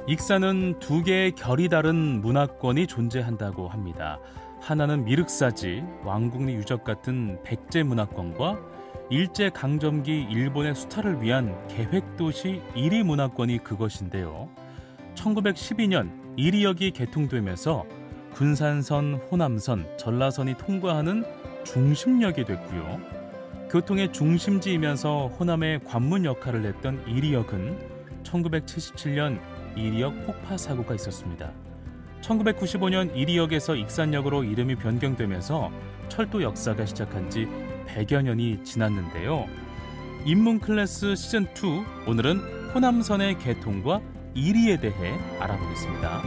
익산은 두 개의 결이 다른 문화권이 존재한다고 합니다. 하나는 미륵사지, 왕궁리 유적 같은 백제 문화권과 일제강점기 일본의 수탈을 위한 계획도시 이리 문화권이 그것인데요. 1912년 이리역이 개통되면서 군산선, 호남선, 전라선이 통과하는 중심역이 됐고요. 교통의 중심지이면서 호남의 관문 역할을 했던 이리역은 1977년 이리역 폭파 사고가 있었습니다. 1995년 이리역에서 익산역으로 이름이 변경되면서 철도 역사가 시작한 지 100여 년이 지났는데요. 인문클래스 시즌2, 오늘은 호남선의 개통과 이리에 대해 알아보겠습니다.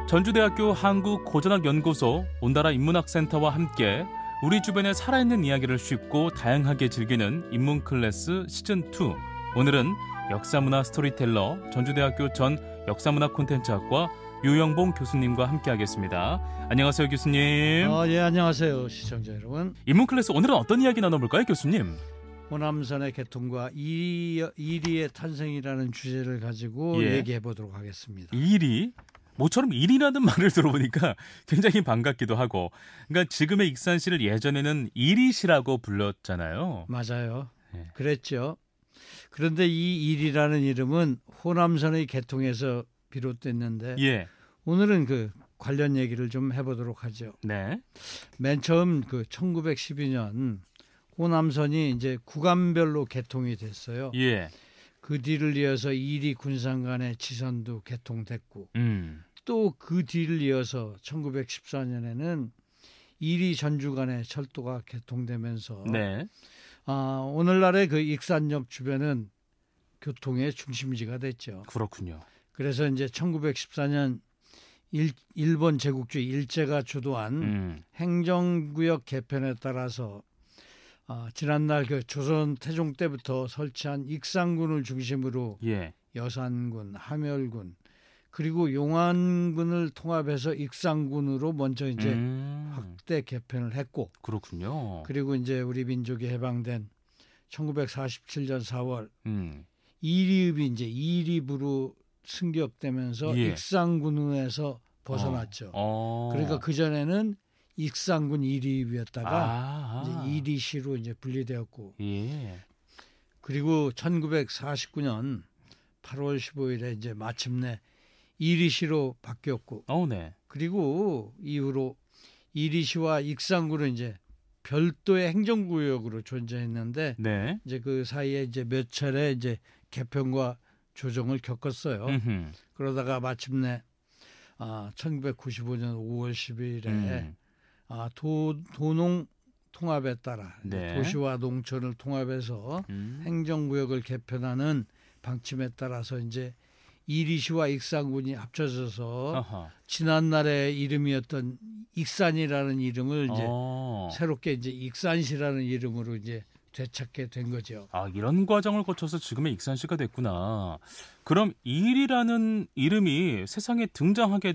전주대학교 한국고전학연구소 온다라 인문학센터와 함께 우리 주변의 살아있는 이야기를 쉽고 다양하게 즐기는 인문클래스 시즌2. 오늘은 역사문화 스토리텔러 전주대학교 전 역사문화 콘텐츠학과 유영봉 교수님과 함께하겠습니다. 안녕하세요, 교수님. 예, 안녕하세요, 시청자 여러분. 인문클래스 오늘은 어떤 이야기 나눠볼까요, 교수님? 호남선의 개통과 이리의 탄생이라는 주제를 가지고 얘기해 보도록 하겠습니다. 이리? 모처럼 일이라는 말을 들어보니까 굉장히 반갑기도 하고, 그러니까 지금의 익산시를 예전에는 이리시라고 불렀잖아요. 맞아요. 네. 그랬죠. 그런데 이 일이라는 이름은 호남선의 개통에서 비롯됐는데 오늘은 그 관련 얘기를 좀 해보도록 하죠. 네. 맨 처음 그 1912년 호남선이 이제 구간별로 개통이 됐어요. 그 뒤를 이어서 이리 군산 간의 지선도 개통됐고 또 그 뒤를 이어서 1914년에는 이리 전주 간의 철도가 개통되면서 오늘날의 그 익산역 주변은 교통의 중심지가 됐죠. 그렇군요. 그래서 이제 1914년 일본 제국주의 일제가 주도한 행정구역 개편에 따라서 지난날 그 조선 태종 때부터 설치한 익산군을 중심으로 여산군, 함열군 그리고 용안군을 통합해서 익산군으로 먼저 이제 확대 개편을 했고, 그렇군요. 그리고 이제 우리 민족이 해방된 1947년 4월 이리읍이 이제 이리부로 승격되면서 익산군에서 벗어났죠. 그러니까 그 전에는 익산군 이리읍이었다가 이제 이리시로 이제 분리되었고, 그리고 1949년 8월 15일에 이제 마침내 이리시로 바뀌었고, 그리고 이후로 이리시와 익산군은 이제 별도의 행정구역으로 존재했는데, 이제 그 사이에 이제 몇 차례 이제 개편과 조정을 겪었어요. 그러다가 마침내 1995년 5월 10일에 도농 통합에 따라 도시와 농촌을 통합해서 행정구역을 개편하는 방침에 따라서 이제 이리시와 익산군이 합쳐져서 지난날의 이름이었던 익산이라는 이름을 이제 새롭게 이제 익산시라는 이름으로 이제 되찾게 된 거죠. 이런 과정을 거쳐서 지금의 익산시가 됐구나. 그럼 이리라는 이름이 세상에 등장하게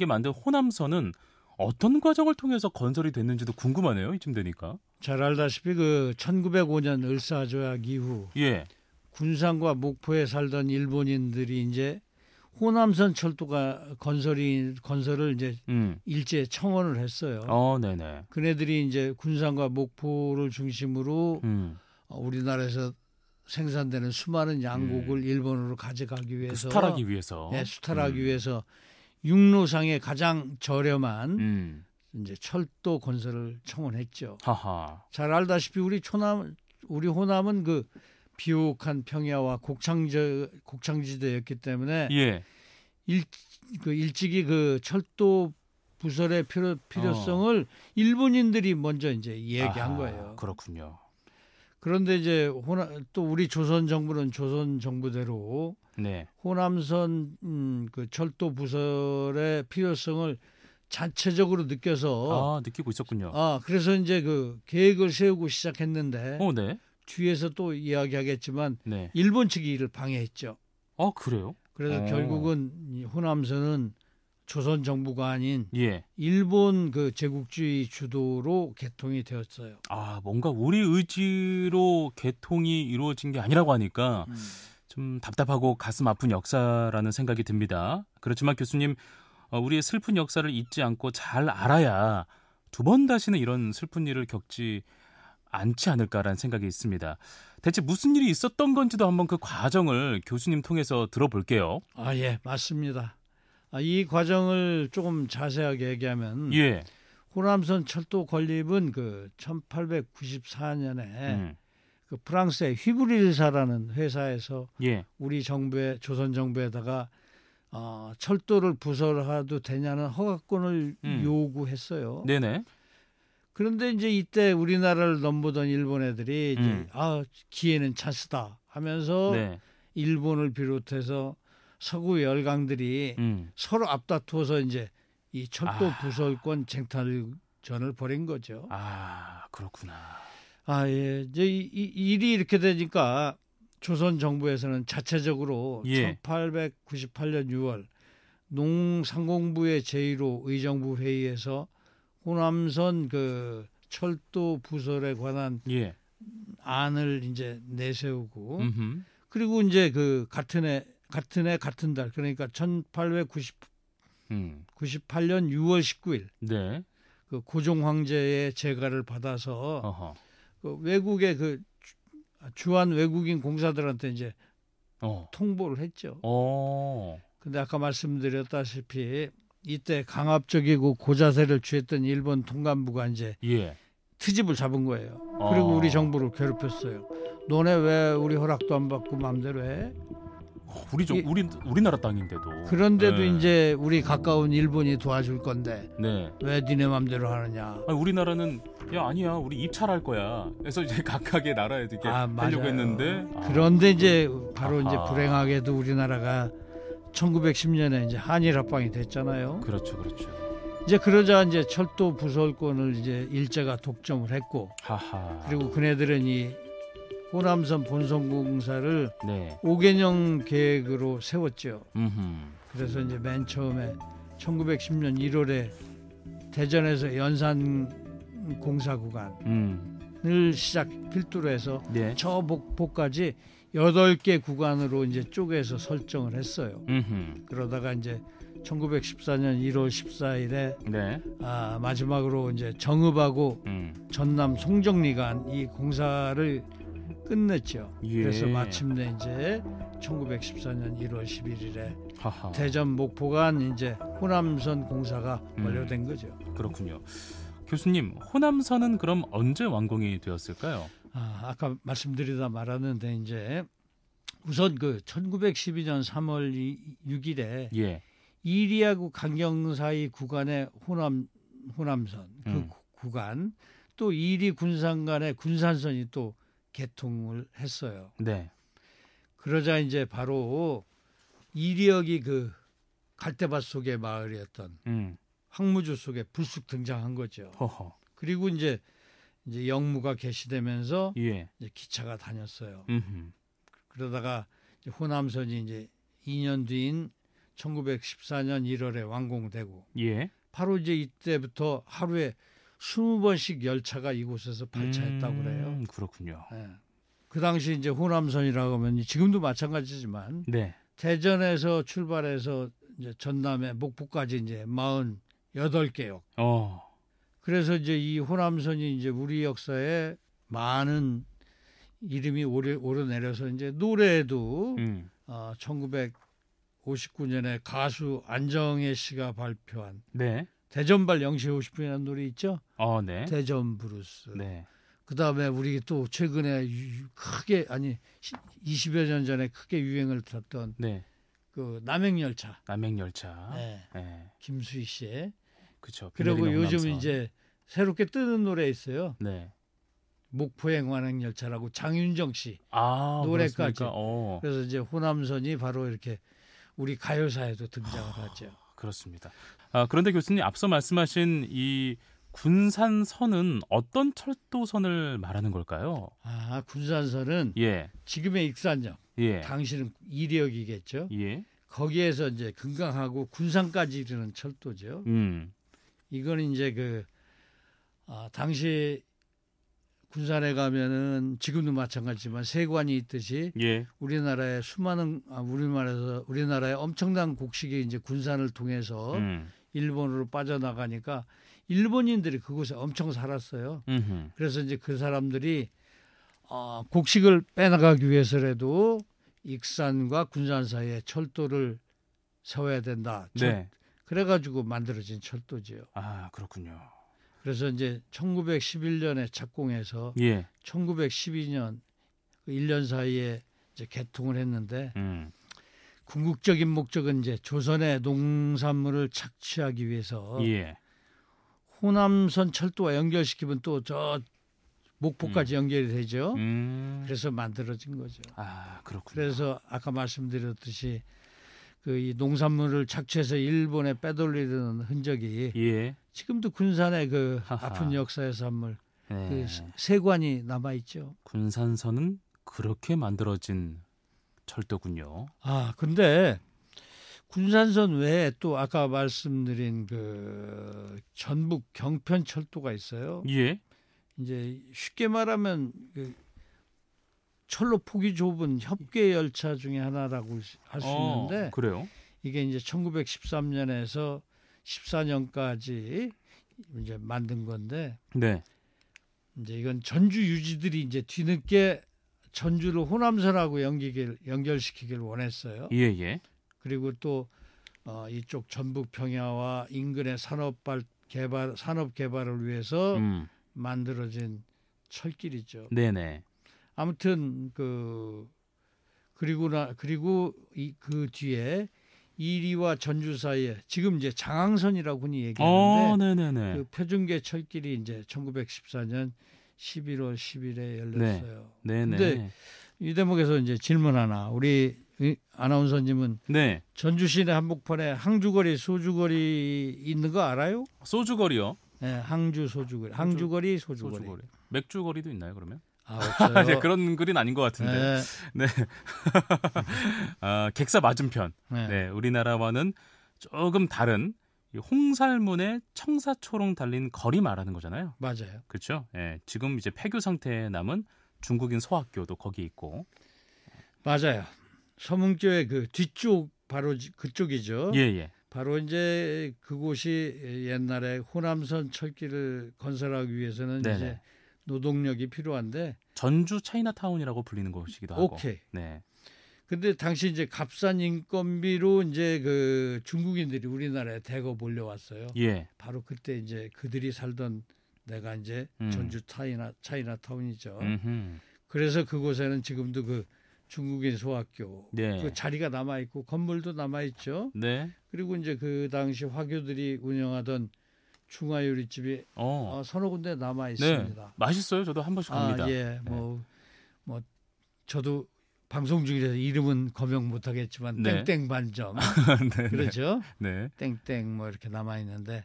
만든 호남선은 어떤 과정을 통해서 건설이 됐는지도 궁금하네요. 이쯤 되니까. 잘 알다시피 그 1905년 을사조약 이후 군산과 목포에 살던 일본인들이 이제 호남선 철도가 건설을 이제 일제에 청원을 했어요. 그네들이 이제 군산과 목포를 중심으로 우리나라에서 생산되는 수많은 양곡을 일본으로 가져가기 위해서, 수탈하기 위해서 육로상의 가장 저렴한 이제 철도 건설을 청원했죠. 잘 알다시피 우리 호남은 그 비옥한 평야와 곡창지대였기 때문에 일찍이 그 철도 부설의 필요성을 일본인들이 먼저 이제 얘기한 거예요. 그렇군요. 그런데 이제 또 우리 조선 정부는 조선 정부대로 호남선 그 철도 부설의 필요성을 자체적으로 느껴서 느끼고 있었군요. 그래서 이제 그 계획을 세우고 시작했는데 뒤에서 또 이야기하겠지만 일본 측이 이를 방해했죠. 그래요? 그래서 결국은 이 호남선은 조선 정부가 아닌 일본 그 제국주의 주도로 개통이 되었어요. 아, 뭔가 우리 의지로 개통이 이루어진 게 아니라고 하니까 좀 답답하고 가슴 아픈 역사라는 생각이 듭니다. 그렇지만 교수님, 우리의 슬픈 역사를 잊지 않고 잘 알아야 두 번 다시는 이런 슬픈 일을 겪지 않지 않을까라는 생각이 있습니다. 대체 무슨 일이 있었던 건지도 한번 그 과정을 교수님 통해서 들어볼게요. 아, 예, 맞습니다. 이 과정을 조금 자세하게 얘기하면 호남선 철도 건립은 그 1894년에 그 프랑스의 휘브릴사라는 회사에서 우리 정부에 조선 정부에다가 철도를 부설해도 되냐는 허가권을 요구했어요. 네네. 그런데 이제 이때 우리나라를 넘보던 일본 애들이 이제 기회는 찬스다 하면서 일본을 비롯해서 서구 열강들이 서로 앞다투어서 이제 이 철도 부설권 쟁탈전을 벌인 거죠. 아, 그렇구나. 예. 이제 이 일이 이렇게 되니까 조선 정부에서는 자체적으로 1898년 6월 농상공부의 제1호 의정부 회의에서 호남선 그 철도 부설에 관한 안을 이제 내세우고 그리고 이제 그 같은 해 같은 달 그러니까 1898년 6월 19일 그 고종 황제의 재가를 받아서 그 외국의 그 주한 외국인 공사들한테 이제 통보를 했죠. 근데 아까 말씀드렸다시피 이때 강압적이고 고자세를 취했던 일본 통감부가 이제 트집을 잡은 거예요. 그리고 우리 정부를 괴롭혔어요. 너네 왜 우리 허락도 안 받고 마음대로 해? 우리나라 땅인데도. 그런데도 이제 우리 가까운 일본이 도와줄 건데 왜 니네 마음대로 하느냐? 아니, 우리나라는 아니야 우리 입찰할 거야. 그래서 이제 각각의 나라에 이렇게 하려고 했는데. 그런데 이제 바로 이제 불행하게도 우리나라가 1910년에 이제 한일 합방이 됐잖아요. 그렇죠. 이제 그러자 이제 철도 부설권을 이제 일제가 독점을 했고, 그리고 그네들은 이 호남선 본선공사를 5개년 계획으로 세웠죠. 그래서 이제 맨 처음에 1910년 1월에 대전에서 연산 공사 구간을 필두로 해서 저 목포까지 8개 구간으로 이제 쪼개서 설정을 했어요. 그러다가 이제 1914년 1월 14일에 마지막으로 이제 정읍하고 전남 송정리간 이 공사를 끝냈죠. 그래서 마침내 이제 1914년 1월 11일에 대전 목포간 이제 호남선 공사가 완료된 거죠. 그렇군요. 교수님, 호남선은 그럼 언제 완공이 되었을까요? 아까 말씀드리다 말았는데 이제 우선 그 1912년 3월 6일에 이리하고 강경 사이 구간의 호남선 그 구간 또 이리 군산 간의 군산선이 또 개통을 했어요. 그러자 이제 바로 이리역이 그 갈대밭 속의 마을이었던 황무주 속에 불쑥 등장한 거죠. 그리고 이제 영무가 개시되면서 이제 기차가 다녔어요. 그러다가 이제 호남선이 이제 2년 뒤인 1914년 1월에 완공되고 바로 이제 이때부터 하루에 20번씩 열차가 이곳에서 발차했다고 그래요. 그렇군요. 그 당시 이제 호남선이라고 하면 지금도 마찬가지지만 대전에서 출발해서 이제 전남에 목포까지 이제 48개역. 그래서 이제 이 호남선이 이제 우리 역사에 많은 이름이 오르내려서 이제 노래도 1959년에 가수 안정혜 씨가 발표한 대전발 0시 50분이라는 노래 있죠? 대전 브루스. 그다음에 우리 또 최근에 크게 20여 년 전에 크게 유행을 탔던 그 남행열차. 김수희 씨의. 그렇죠. 그리고 요즘 이제 새롭게 뜨는 노래 있어요. 목포행 완행열차라고 장윤정 씨 노래까지. 그래서 이제 호남선이 바로 이렇게 우리 가요사에도 등장을 하죠. 그렇습니다. 그런데 교수님 앞서 말씀하신 이 군산선은 어떤 철도선을 말하는 걸까요? 군산선은 지금의 익산역, 당시는 이리역이겠죠. 거기에서 이제 금강하고 군산까지 이르는 철도죠. 이건 이제 당시 군산에 가면은 지금도 마찬가지지만 세관이 있듯이 예. 우리나라의 수많은 우리나라의 엄청난 곡식이 이제 군산을 통해서 일본으로 빠져나가니까 일본인들이 그곳에 엄청 살았어요. 그래서 이제 그 사람들이 곡식을 빼나가기 위해서라도 익산과 군산 사이에 철도를 세워야 된다. 네. 그래가지고 만들어진 철도지요. 아, 그렇군요. 그래서 이제 1911년에 착공해서 예. 1912년 1년 사이에 이제 개통을 했는데 궁극적인 목적은 이제 조선의 농산물을 착취하기 위해서 예. 호남선 철도와 연결시키면 또 저 목포까지 연결이 되죠. 그래서 만들어진 거죠. 아, 그렇군요. 그래서 아까 말씀드렸듯이 이 농산물을 착취해서 일본에 빼돌리는 흔적이 예. 지금도 군산의 그 아픈 역사의 산물 그 세관이 남아 있죠. 군산선은 그렇게 만들어진 철도군요. 아, 근데 군산선 외에 또 아까 말씀드린 그 전북 경편 철도가 있어요. 예. 이제 쉽게 말하면 그 철로 폭이 좁은 협계 열차 중에 하나라고 할 수 있는데 그래요? 이게 이제 1913년에서 14년까지 이제 만든 건데 네. 이제 이건 전주 유지들이 이제 뒤늦게 전주를 호남선하고 연결시키길 원했어요. 예, 예. 그리고 또 이쪽 전북 평야와 인근의 산업 개발을 위해서 만들어진 철길이죠. 네네. 아무튼 그리고 그 뒤에 이리와 전주 사이에 지금 이제 장항선이라고 흔히 얘기하는데 네네네. 그 표준계 철길이 이제 1914년 11월 10일에 열렸어요. 네. 네네. 근데 이 대목에서 이제 질문 하나. 우리 아나운서님은 네. 전주 시내 한복판에 항주거리, 소주거리 있는 거 알아요? 소주거리요? 네, 항주 소주거리. 항주거리, 소주거리. 맥주거리도 있나요, 그러면? 없어요. 그런 글은 아닌 것 같은데. 네. 객사 맞은편. 네. 우리나라와는 조금 다른 홍살문에 청사초롱 달린 거리 말하는 거잖아요. 맞아요. 그렇죠? 예. 지금 이제 폐교 상태에 남은 중국인 소학교도 거기 있고. 맞아요. 서문교의 그 뒤쪽 바로 그쪽이죠. 예. 바로 이제 그곳이 옛날에 호남선 철길을 건설하기 위해서는 네네. 이제 노동력이 필요한데 전주 차이나타운이라고 불리는 곳이기도 하고. 오케이. 네. 근데 당시 이제 값싼 인건비로 이제 그 중국인들이 우리나라에 대거 몰려왔어요. 예. 바로 그때 이제 그들이 살던 데가 이제 전주 차이나타운이죠. 그래서 그곳에는 지금도 그 중국인 소학교 그 자리가 남아 있고 건물도 남아 있죠. 네. 그리고 이제 그 당시 화교들이 운영하던 중화요리집이 서너 군데 남아 있습니다. 네. 맛있어요. 저도 한 번씩 갑니다. 예. 뭐 저도 방송 중이라서 이름은 거명 못 하겠지만 땡땡 반점. 네. 그렇죠? 네. 땡땡 뭐 이렇게 남아 있는데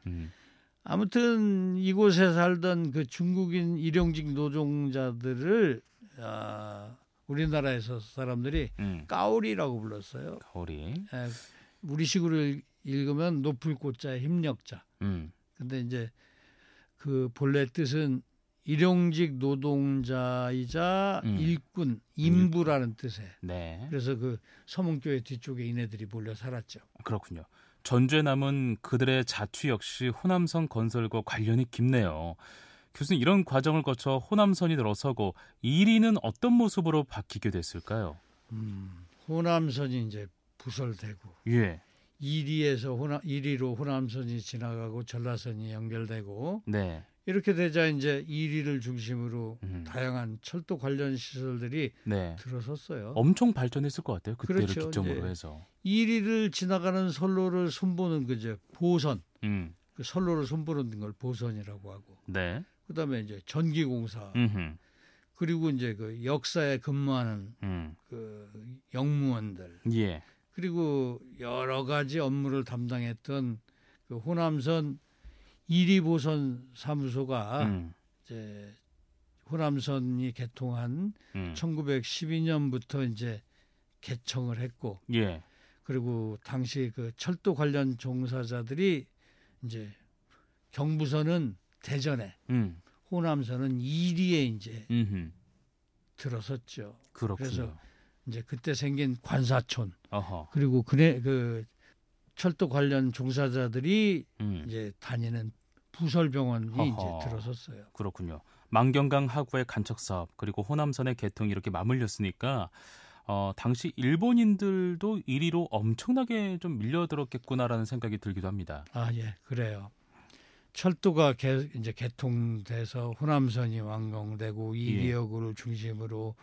아무튼 이곳에 살던 그 중국인 일용직 노동자들을 우리나라에서 사람들이 까오리라고 불렀어요. 까오리. 예, 우리식으로 읽으면 높을 꽃자의 힘력자. 근데 이제 그 본래 뜻은 일용직 노동자이자 일꾼, 인부라는 뜻에. 네. 그래서 그 서문교회 뒤쪽에 이네들이 몰려 살았죠. 그렇군요. 전주에 남은 그들의 자취 역시 호남선 건설과 관련이 깊네요. 교수님, 이런 과정을 거쳐 호남선이 들어서고 이리는 어떤 모습으로 바뀌게 됐을까요? 호남선이 이제 부설되고 예. 이리로 호남선이 지나가고 전라선이 연결되고 네. 이렇게 되자 이제 이리를 중심으로 다양한 철도 관련 시설들이 들어섰어요. 엄청 발전했을 것 같아요. 그때를 그렇죠. 기점으로 해서. 이리를 지나가는 선로를 손보는 그죠 보선. 그 선로를 손보는 걸 보선이라고 하고. 네. 그다음에 이제 전기공사. 그리고 이제 그 역사에 근무하는 그 영무원들. 예. 그리고 여러 가지 업무를 담당했던 그 호남선 이리보선 사무소가 이제 호남선이 개통한 1912년부터 이제 개청을 했고, 그리고 당시 그 철도 관련 종사자들이 이제 경부선은 대전에, 호남선은 이리에 이제 들어섰죠. 그렇군요. 그래서 이제 그때 생긴 관사촌, 어허. 그리고 그 철도 관련 종사자들이 이제 다니는 부설병원이 어허. 이제 들어섰어요. 그렇군요. 만경강 하구의 간척 사업 그리고 호남선의 개통이 이렇게 맞물렸으니까 당시 일본인들도 이리로 엄청나게 좀 밀려들었겠구나라는 생각이 들기도 합니다. 아, 예, 그래요. 철도가 이제 개통돼서 호남선이 완공되고 이리역을 중심으로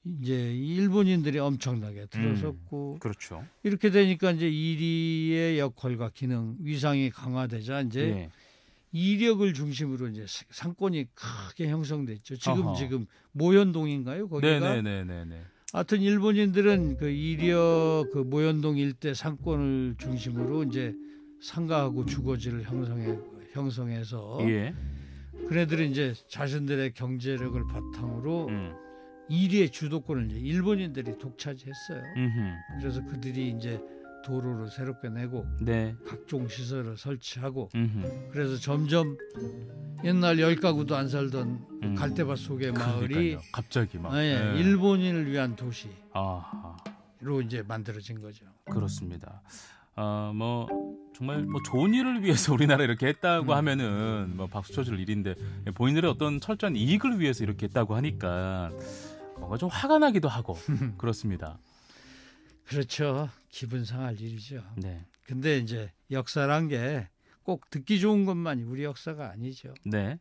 이제 일본인들이 엄청나게 들어섰고, 그렇죠. 이렇게 되니까 이제 이리의 역할과 기능, 위상이 강화되자 이제 이력을 중심으로 이제 상권이 크게 형성됐죠. 지금 모현동인가요? 거기가? 네네네네. 하여튼 일본인들은 그 이력 그 모현동 일대 상권을 중심으로 이제 상가하고 주거지를 형성해서 그네들은 이제 자신들의 경제력을 바탕으로 이리의 주도권을 이제 일본인들이 독차지했어요. 그래서 그들이 이제 도로를 새롭게 내고 각종 시설을 설치하고 그래서 점점 옛날 10가구도 안 살던 갈대밭 속의 마을이 갑자기 막 일본인을 위한 도시로 아하. 이제 만들어진 거죠. 그렇습니다. 뭐 정말 뭐 좋은 일을 위해서 우리나라 이렇게 했다고 하면은 뭐 박수 쳐줄 일인데 본인들의 어떤 철저한 이익을 위해서 이렇게 했다고 하니까 뭔가 좀 화가 나기도 하고 그렇습니다. 그렇죠. 기분 상할 일이죠. 네. 근데 이제 역사란 게 꼭 듣기 좋은 것만이 우리 역사가 아니죠. 네.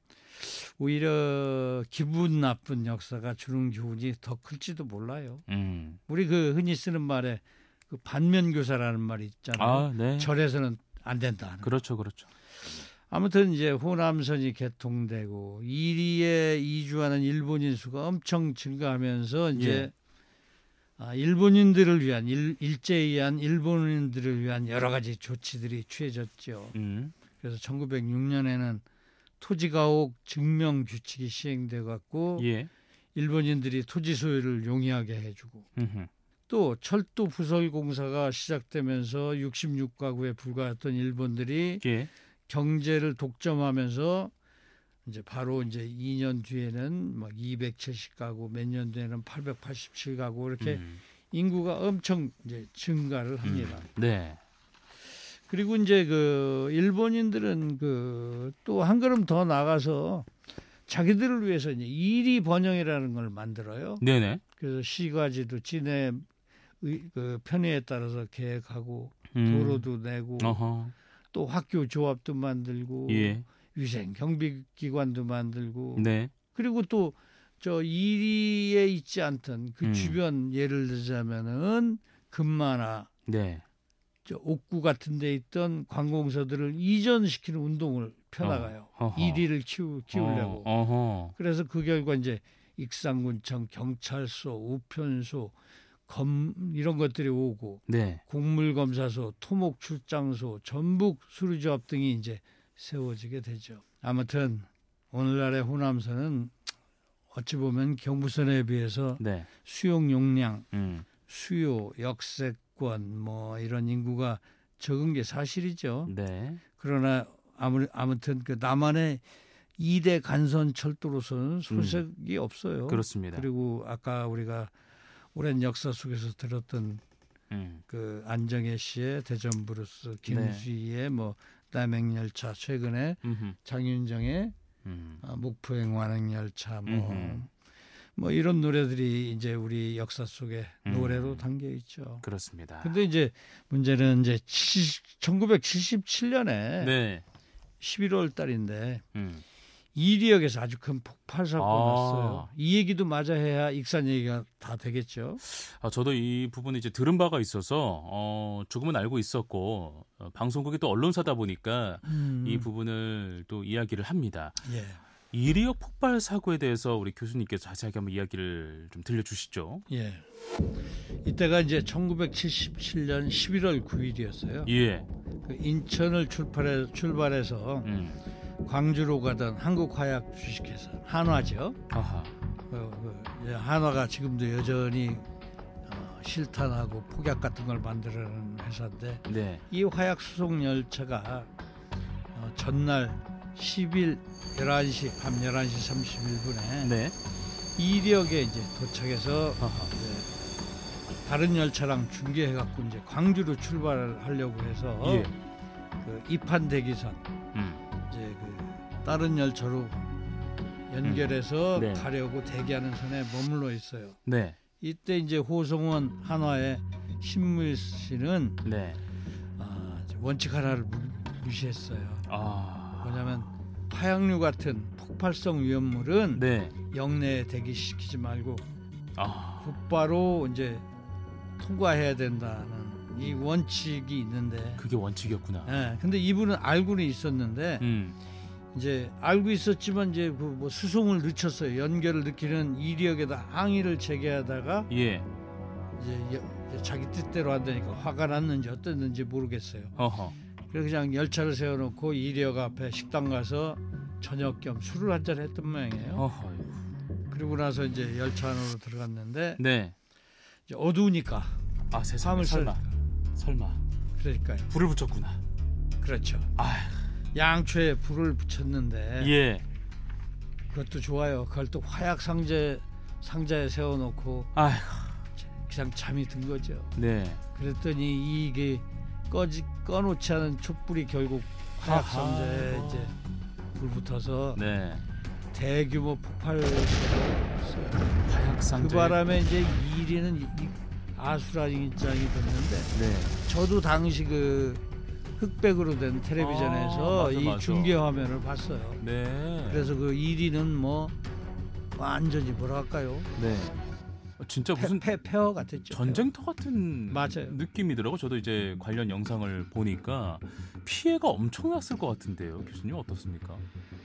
오히려 기분 나쁜 역사가 주는 교훈이 더 클지도 몰라요. 우리 그 흔히 쓰는 말에 그 반면교사라는 말이 있잖아요. 절에서는 안 된다. 그렇죠. 아무튼 이제 호남선이 개통되고 이리에 이주하는 일본인 수가 엄청 증가하면서 이제 일본인들을 위한 일제에 일본인들을 위한 여러 가지 조치들이 취해졌죠. 그래서 1906년에는 토지가옥 증명 규칙이 시행돼 갖고 일본인들이 토지 소유를 용이하게 해주고 또 철도 부설 공사가 시작되면서 66가구에 불과했던 일본들이 경제를 독점하면서 이제 바로 이제 2년 뒤에는 막 270가구, 몇 년 뒤에는 887가구 이렇게 인구가 엄청 이제 증가를 합니다. 그리고 이제 그 일본인들은 그 또 한 걸음 더 나가서 자기들을 위해서 이제 이리 번영이라는 걸 만들어요. 그래서 시가지도 지네 그 편의에 따라서 계획하고 도로도 내고 또 학교 조합도 만들고 위생 경비기관도 만들고 그리고 또 저 이리에 있지 않던 그 주변 예를 들자면은 금마나 저 옥구 같은 데 있던 관공서들을 이전시키는 운동을 펴나가요. 이리를 키우려고. 그래서 그 결과 이제 익산군청, 경찰서, 우편소, 이런 것들이 오고 곡물검사소, 토목출장소, 전북수리조합 등이 이제 세워지게 되죠. 아무튼 오늘날의 호남선은 어찌 보면 경부선에 비해서 수용 용량, 수요, 역세권 뭐 이런 인구가 적은 게 사실이죠. 그러나 아무튼 그 남한의 2대 간선 철도로서는 소색이 없어요. 그렇습니다. 그리고 아까 우리가 오랜 역사 속에서 들었던 그 안정혜 씨의 대전 브루스, 김수희의 뭐 남행열차, 최근에 장윤정의 목포행 완행열차 뭐 이런 노래들이 이제 우리 역사 속에 노래로 담겨 있죠. 그렇습니다. 근데 이제 문제는 이제 1977년에 11월 달인데 이리역에서 아주 큰 폭발 사고가 났어요. 이 얘기도 마저 해야 익산 얘기가 다 되겠죠. 저도 이 부분을 이제 들은 바가 있어서 조금은 알고 있었고 방송국이 또 언론사다 보니까 이 부분을 또 이야기를 합니다. 이리역 폭발 사고에 대해서 우리 교수님께서 자세하게 한번 이야기를 좀 들려주시죠. 이때가 이제 1977년 11월 9일이었어요. 그 인천을 출발해서 광주로 가던 한국화약 주식회사 한화죠. 한화가 지금도 여전히 실탄하고 폭약 같은 걸 만들어내는 회사인데 네. 이 화약 수송 열차가 전날 10일 11시 밤 11시 31분에 네. 이력에 이제 도착해서 이제 다른 열차랑 중계해갖고 이제 광주로 출발하려고 해서 예. 그 이판 대기선 이제 그 다른 열차로 연결해서 네. 가려고 대기하는 선에 머물러 있어요. 네. 이때 이제 호성원 한화의 신무일 씨는 네. 원칙 하나를 무시했어요. 뭐냐면 화약류 같은 폭발성 위험물은 네. 영내에 대기시키지 말고 곧바로 이제 통과해야 된다는 이 원칙이 있는데 그게 원칙이었구나. 네, 근데 이분은 알고는 있었는데 이제 알고 있었지만 이제 그 뭐 수송을 늦췄어요. 연결을 늦기는 이력에다 항의를 제기하다가 예. 이제 자기 뜻대로 한다니까 화가 났는지 어땠는지 모르겠어요. 그래서 그냥 열차를 세워놓고 이력 앞에 식당 가서 저녁 겸 술을 한잔 했던 모양이에요. 그리고 나서 이제 열차 안으로 들어갔는데 네. 이제 어두우니까 세상에 설마 그러니까요. 불을 붙였구나. 그렇죠. 양초에 불을 붙였는데 예. 그것도 좋아요. 그걸 또 화약 상자에 세워놓고 그냥 잠이 든 거죠. 네. 그랬더니 이게 꺼놓지 않은 촛불이 결국 화약 상자에 이제 불 붙어서 네. 대규모 폭발을 했어요. 화약 상자. 그 바람에 이제 1위는 아수라장이 됐는데 네. 저도 당시 그 흑백으로 된 텔레비전에서 맞아. 중계 화면을 봤어요. 네. 그래서 그 1위는 뭐 완전히 뭐랄까요? 네. 진짜 무슨 폐허 같았죠. 전쟁터 같은 맞아요. 느낌이더라고. 저도 이제 관련 영상을 보니까 피해가 엄청났을 것 같은데요. 교수님 어떻습니까?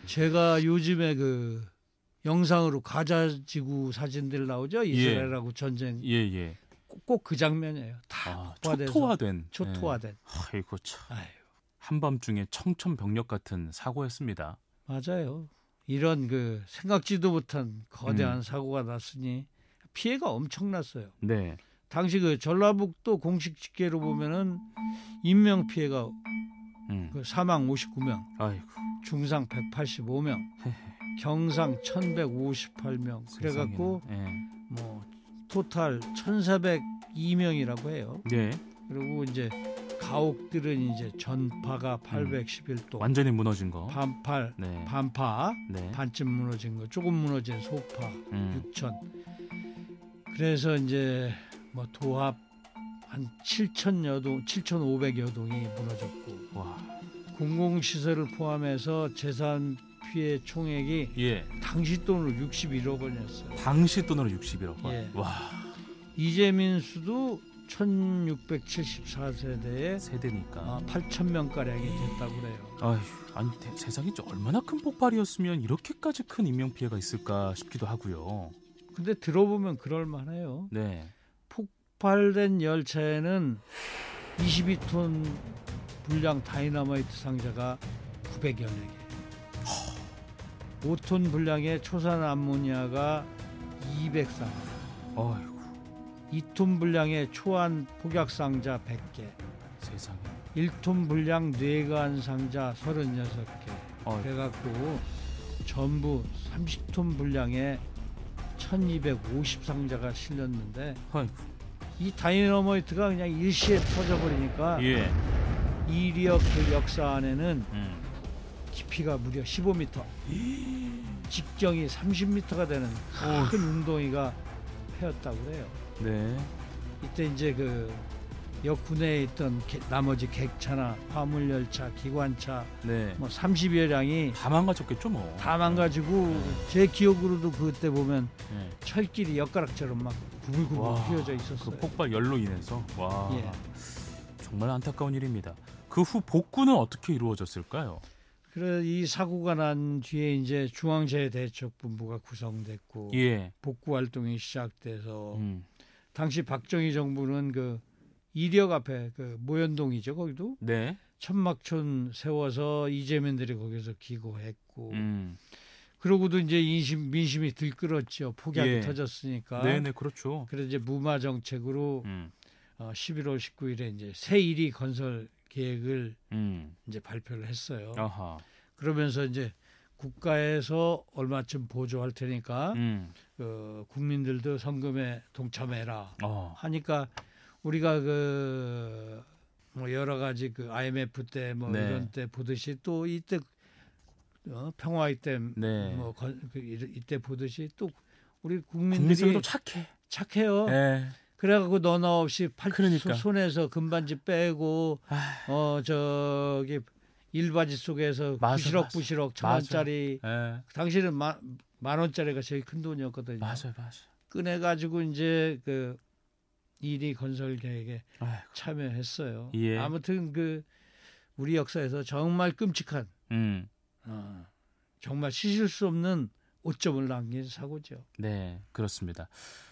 제가 요즘에 그 영상으로 가자지구 사진들 나오죠. 이스라엘하고 전쟁. 예. 꼭 그 장면이에요. 다 초토화된. 네. 아이고 참. 한밤중에 청천벽력 같은 사고였습니다. 맞아요. 이런 그 생각지도 못한 거대한 사고가 났으니 피해가 엄청났어요. 네. 당시 그 전라북도 공식 집계로 보면은 인명 피해가 그 사망 59명, 아이고. 중상 185명, 경상 1,158명. 그래갖고 뭐 토탈 1,402명이라고 해요. 네. 그리고 이제 가옥들은 이제 전파가 811도, 완전히 무너진 거. 반파, 네. 반쯤 무너진 거, 조금 무너진 소파 6천. 그래서 이제 뭐 도합 한 7,000여 동, 7,500여 동이 무너졌고, 공공시설을 포함해서 재산 피해 총액이 당시 돈으로 61억 원이었어요. 당시 돈으로 61억 원. 예. 와. 이재민 수도 1674세대에 세대니까 8,000명 가량이 됐다고 그래요. 아니 세상에 얼마나 큰 폭발이었으면 이렇게까지 큰 인명 피해가 있을까 싶기도 하고요. 근데 들어보면 그럴 만해요. 네. 폭발된 열차에는 22톤 분량 다이너마이트 상자가 900여 개, 5톤 분량의 초산 암모니아가 200상, 2톤 분량의 초안 폭약 상자 100개, 세상에. 1톤 분량 뇌관 상자 36개, 그래갖고 전부 30톤 분량의 1250상자가 실렸는데 이 다이너마이트가 그냥 일시에 터져버리니까 이리역 그 역사 안에는 깊이가 무려 15m, 직경이 30m가 되는 큰 웅덩이가 패였다고 그래요. 네. 이때 이제 그 역군에 있던 나머지 객차나 화물열차, 기관차 뭐 30여 량이 다 망가졌겠죠 뭐. 다 망가지고 제 기억으로도 그때 보면 철길이 엿가락처럼 막 구불구불 휘어져 있었어요. 그 폭발 열로 인해서. 정말 안타까운 일입니다. 그 후 복구는 어떻게 이루어졌을까요? 그래 이 사고가 난 뒤에 이제 중앙재해대책본부가 구성됐고 복구 활동이 시작돼서 당시 박정희 정부는 그 이력 앞에 그 모현동이죠 거기도 천막촌 세워서 이재민들이 거기서 기고했고 그러고도 이제 민심이 들끓었죠. 폭약이 예. 터졌으니까. 네네, 그렇죠. 그래서 이제 무마 정책으로 11월 19일에 이제 새 1위 건설 계획을 이제 발표를 했어요. 아하. 그러면서 이제 국가에서 얼마쯤 보조할 테니까 국민들도 성금에 동참해라 하니까 우리가 뭐 여러 가지 IMF 때 뭐 네. 이런 때 보듯이 또 이때 평화의 때 네. 뭐 이때 보듯이 또 우리 국민들이 착해요. 네. 그래갖고 너나 없이 그러니까. 손에서 금반지 빼고 저기 일바지 속에서 부시럭부시럭 1,000원짜리 당시는 만 원짜리가 제일 큰 돈이었거든요. 맞아요. 꺼내가지고 이제 1위 건설 계획에 참여했어요. 예. 아무튼 우리 역사에서 정말 끔찍한 정말 씻을 수 없는 오점을 남긴 사고죠. 네, 그렇습니다.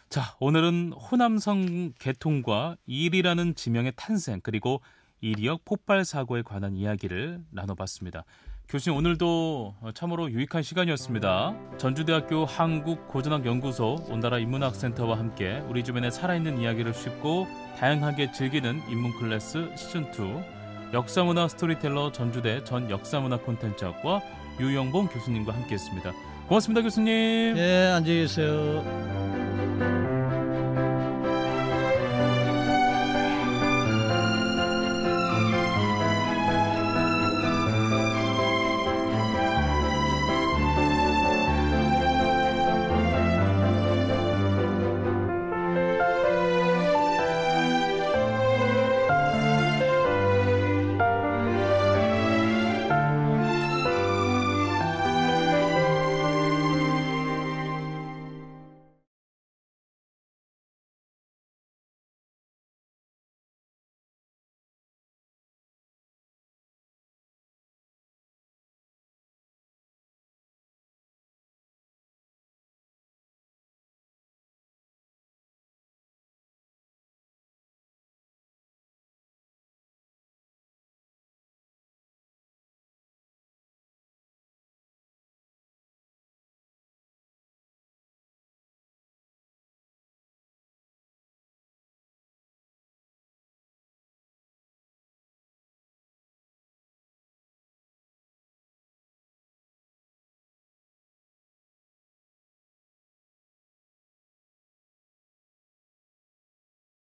자, 오늘은 호남성 개통과 일이라는 지명의 탄생 그리고 이리역 폭발 사고에 관한 이야기를 나눠봤습니다. 교수님, 오늘도 참으로 유익한 시간이었습니다. 전주대학교 한국고전학연구소 온다라 인문학센터와 함께 우리 주변에 살아있는 이야기를 쉽고 다양하게 즐기는 인문 클래스 시즌2 역사문화 스토리텔러 전주대 전 역사문화 콘텐츠학과 유영봉 교수님과 함께했습니다. 고맙습니다, 교수님. 네, 안녕히 계세요.